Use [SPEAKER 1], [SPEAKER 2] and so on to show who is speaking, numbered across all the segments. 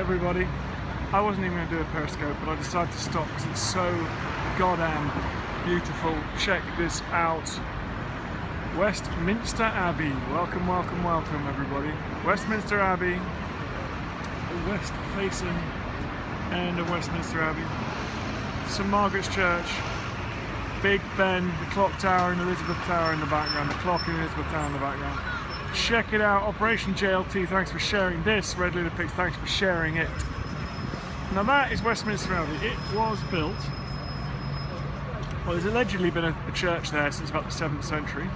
[SPEAKER 1] everybody. I wasn't even going to do a periscope, but I decided to stop because it's so goddamn beautiful. Check this out. Westminster Abbey. Welcome, welcome, welcome everybody. Westminster Abbey. The west facing end of Westminster Abbey. St Margaret's Church. Big Ben, the clock tower and Elizabeth Tower in the background. The clock in Elizabeth Tower in the background. Check it out. Operation JLT, thanks for sharing this. Red Leader Pigs, thanks for sharing it. Now that is Westminster Abbey. It was built, well, there's allegedly been a church there since about the 7th century.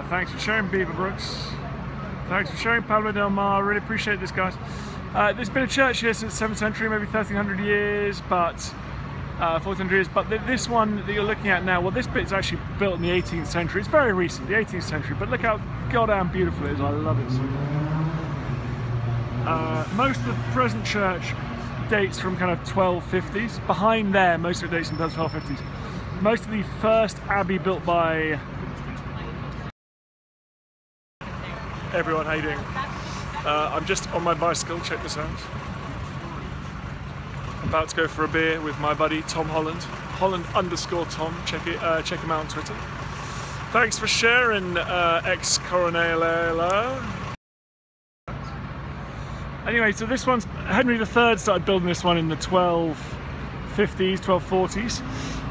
[SPEAKER 1] Thanks for sharing, Beaverbrooks. Thanks for sharing, Pablo Del Mar. Really appreciate this, guys. There's been a church here since the 7th century, maybe 1300 years, but 1400 years. But this one that you're looking at now, well, this bit's actually built in the 18th century. It's very recent, the 18th century, but look how goddamn beautiful it is. I love it so much. Most of the present church dates from kind of 1250s. Behind there, most of it dates from the 1250s. Most of the first abbey built by... Hey everyone, how you doing? I'm just on my bicycle, check this out. I'm about to go for a beer with my buddy Tom Holland. Holland_Tom, check him out on Twitter. Thanks for sharing, ex-Coronella. Anyway, so this one's, Henry III started building this one in the 1250s, 1240s.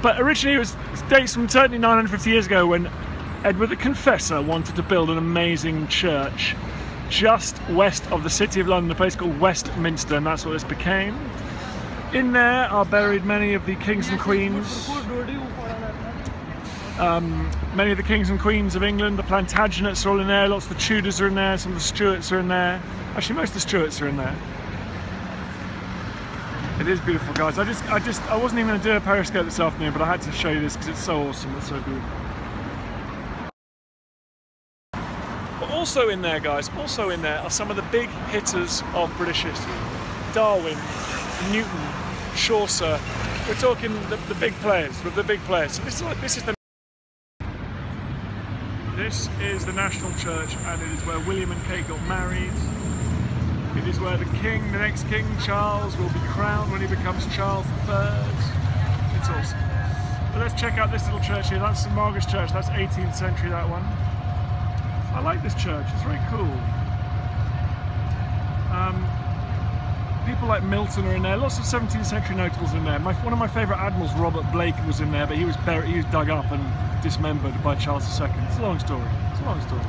[SPEAKER 1] But originally it dates from certainly 950 years ago when Edward the Confessor wanted to build an amazing church just west of the City of London, a place called Westminster, and that's what this became. In there are buried many of the kings and queens. Many of the kings and queens of England. The Plantagenets are all in there, lots of the Tudors are in there, some of the Stuarts are in there. Actually, most of the Stuarts are in there. It is beautiful, guys. I wasn't even going to do a periscope this afternoon, but I had to show you this because it's so awesome, it's so beautiful. But also in there, guys, also in there are some of the big hitters of British history. Darwin, Newton, Chaucer. We're talking the big players, the big players. So this is the National Church, and it is where William and Kate got married. It is where the next King Charles will be crowned when he becomes Charles III. It's awesome. But let's check out this little church here. That's St Margaret's Church. That's 18th century, that one. I like this church. It's very cool. People like Milton are in there. Lots of 17th century notables in there. One of my favourite admirals, Robert Blake, was in there, but he was dug up and dismembered by Charles II. It's a long story. It's a long story.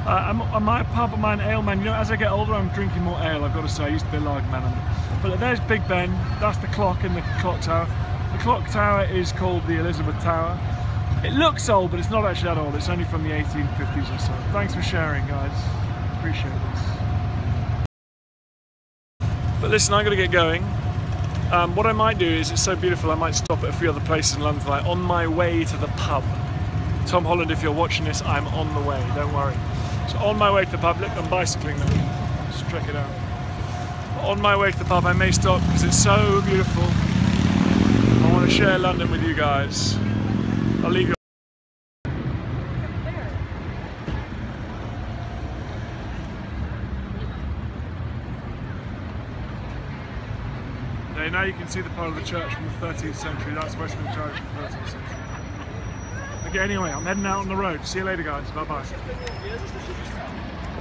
[SPEAKER 1] Am I a pub, am I an ale man? You know, as I get older, I'm drinking more ale, I've got to say. I used to be a lager man. But there's Big Ben. That's the clock in the clock tower. The clock tower is called the Elizabeth Tower. It looks old, but it's not actually that old. It's only from the 1850s or so. Thanks for sharing, guys. Appreciate this. But listen, I'm going to get going. What I might do is, it's so beautiful, I might stop at a few other places in London, like on my way to the pub. Tom Holland, if you're watching this, I'm on the way, don't worry. So on my way to the pub, look, I'm bicycling now. Just check it out. On my way to the pub, I may stop because it's so beautiful. I want to share London with you guys. I'll leave you. Okay, now you can see the part of the church from the 13th century. That's Westminster Church from the 13th century. Okay, anyway, I'm heading out on the road. See you later, guys. Bye-bye.